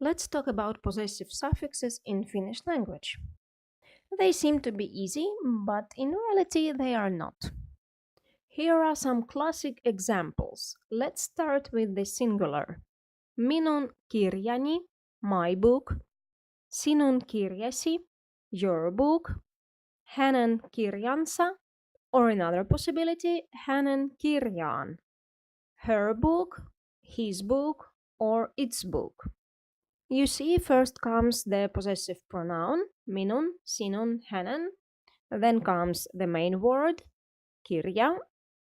Let's talk about possessive suffixes in Finnish language. They seem to be easy, but in reality they are not. Here are some classic examples. Let's start with the singular. Minun kirjani, my book. Sinun kirjasi, your book. Hänen kirjansa, or another possibility, hänen kirjaan. Her book, his book, or its book. You see, first comes the possessive pronoun, minun, sinun, hänen. Then comes the main word, kirja,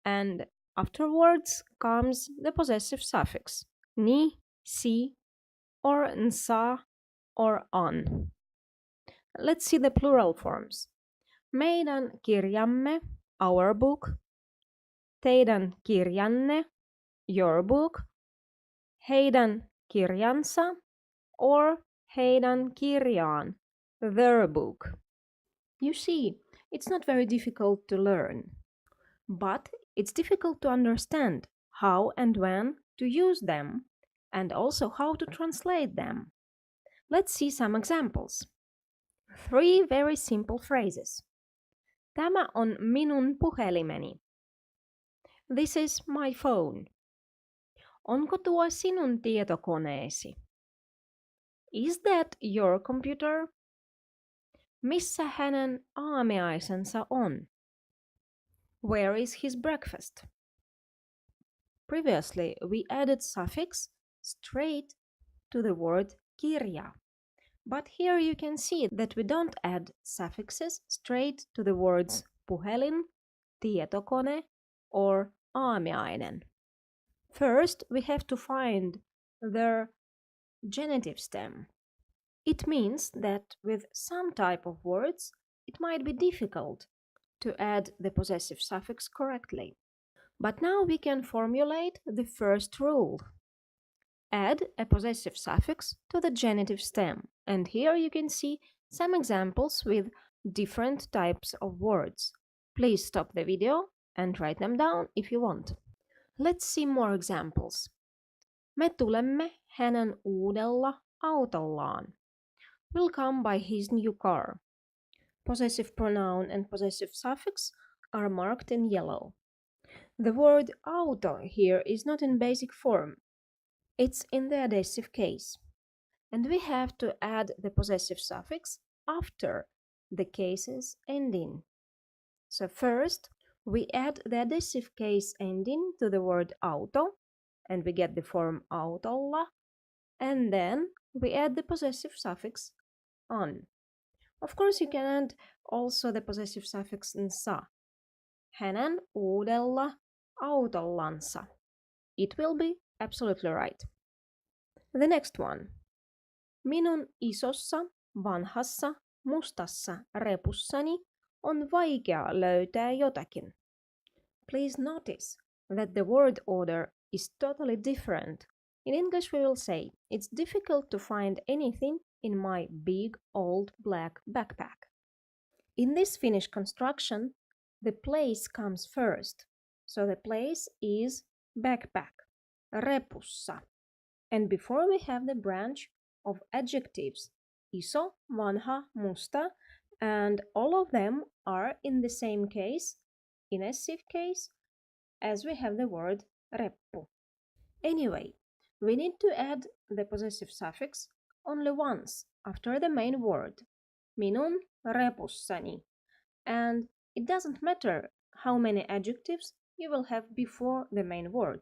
and afterwards comes the possessive suffix, ni, si, or nsa, or on. Let's see the plural forms. Meidän kirjamme, our book. Teidän kirjanne, your book. Heidän kirjansa, or heidän kirjaan, their book. You see, it's not very difficult to learn, but it's difficult to understand how and when to use them, and also how to translate them. Let's see some examples. 3 very simple phrases. Tämä on minun puhelimeni. This is my phone. Onko tuo sinun tietokoneesi? Is that your computer? Missä hänen aamiaisensa on? Where is his breakfast? Previously, we added suffix straight to the word kirja. But here you can see that we don't add suffixes straight to the words puhelin, tietokone, or aamiainen. First, we have to find their genitive stem. It means that with some type of words, it might be difficult to add the possessive suffix correctly. But now we can formulate the first rule. Add a possessive suffix to the genitive stem. And here you can see some examples with different types of words. Please stop the video and write them down if you want. Let's see more examples. Me tulemme hänen uudella autollaan. Will come by his new car. Possessive pronoun and possessive suffix are marked in yellow. The word auto here is not in basic form. It's in the adhesive case. And we have to add the possessive suffix after the cases ending. So first, we add the adhesive case ending to the word auto, and we get the form autolla, and then we add the possessive suffix on. Of course, you can add also the possessive suffix nsa. Hänen uudella autollansa. It will be absolutely right. The next one. Minun isossa, vanhassa, mustassa repussani on vaikea löytää jotakin. Please notice that the word order is totally different. In English we will say, it's difficult to find anything in my big old black backpack. In this Finnish construction, the place comes first. So the place is backpack, repussa. And before we have the branch of adjectives, iso, vanha, musta, and all of them are in the same case, inessive case, as we have the word reppu. Anyway, we need to add the possessive suffix only once after the main word, minun repussani. And it doesn't matter how many adjectives you will have before the main word.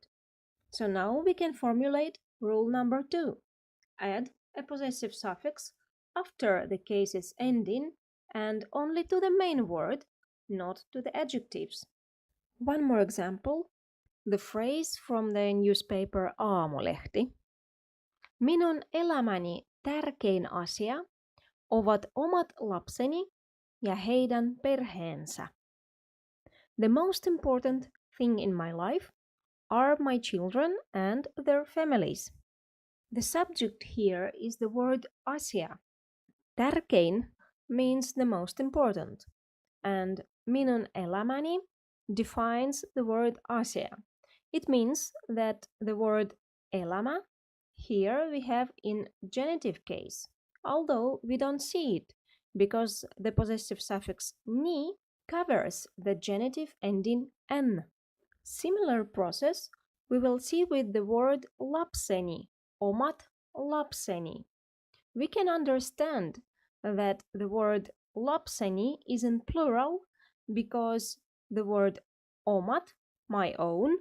So now we can formulate rule number 2. Add a possessive suffix after the cases ending and only to the main word, not to the adjectives. One more example. The phrase from the newspaper Aamulehti. Minun elämäni tärkein asia ovat omat lapseni ja heidän perheensä. The most important thing in my life are my children and their families. The subject here is the word asia. Tärkein means the most important, and minun elämäni defines the word asia. It means that the word elämä Here we have in genitive case, although we don't see it because the possessive suffix ni covers the genitive ending n. Similar process we will see with the word lapseni, omat lapseni. We can understand that the word lapseni is in plural because the word omat, my own,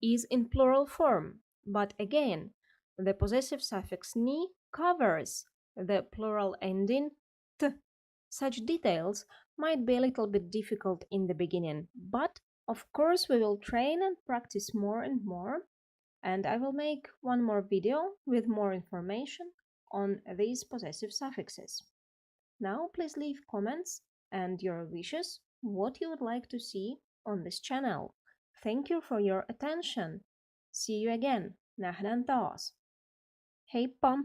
is in plural form. But again, the possessive suffix ni covers the plural ending t. Such details might be a little bit difficult in the beginning, but of course we will train and practice more and more, and I will make one more video with more information on these possessive suffixes. Now please leave comments and your wishes what you would like to see on this channel. Thank you for your attention. See you again. Nähdään taas. Heippa!